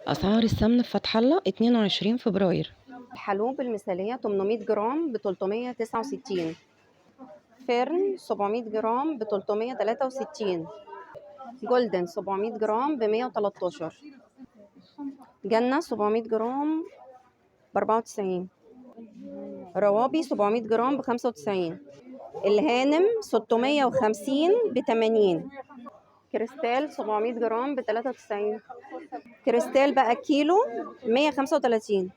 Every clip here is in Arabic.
أسعار السمن في فتح الله 22 فبراير. الحلوب المثالية 800 جرام ب 369. فيرن 700 جرام ب 363. جولدن 700 جرام ب 113. جنة 700 جرام ب 94. روابي 700 جرام ب 95. الهانم 650 ب 80. كريستال 700 جرام ب 93. كريستال بقى كيلو 135.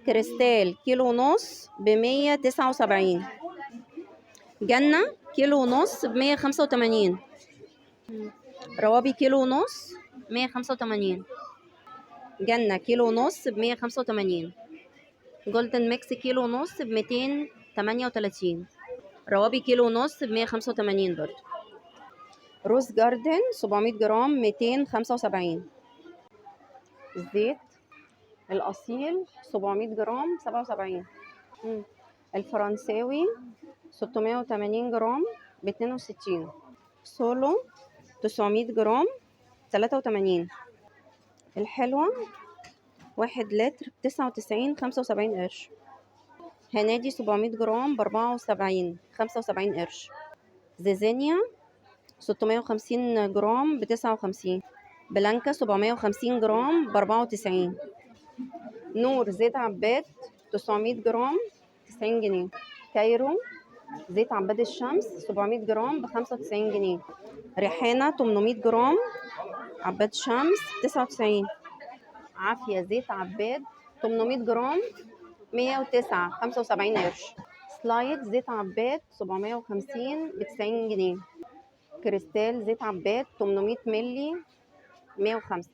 كريستال كيلو ونص ب 179. جنة كيلو ونص ب 185. روابي كيلو ونص 185. جنة كيلو ونص ب 185. جولدن ميكس كيلو ونص ب 238. روابي كيلو ونص ب 185 برضه. روز جاردن 700 جرام 275. الزيت الأصيل 700 جرام 77. الفرنساوي 680 جرام ب 62. سولو 900 جرام 83. الحلوة 1 لتر ب 99 قرش. هنادي 700 جرام ب 75 قرش. زيزينيا 650 جرام ب 59. بلانكا 750 جرام ب 94. نور زيت عباد 900 جرام 90 جنيه. كايرو زيت عباد الشمس 700 جرام ب 95 جنيه. ريحانة 800 جرام عباد شمس 99. عافية زيت عباد 800 جرام 109 75 قرش. سلايد زيت عباد 750 ب 90 جنيه. كريستال زيت عباد 800 ملي 105.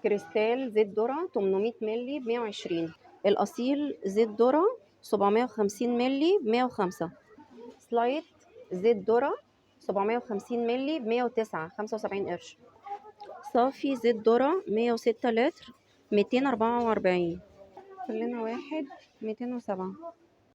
كريستال زيت ذرة 800 ملي ب 120. الأصيل زيت ذرة 750 ملي ب 105. سلايد زيت ذرة 750 ملي ب 109 75 قرش. صافي زيت ذرة 106 لتر 244. كلنا واحد 207.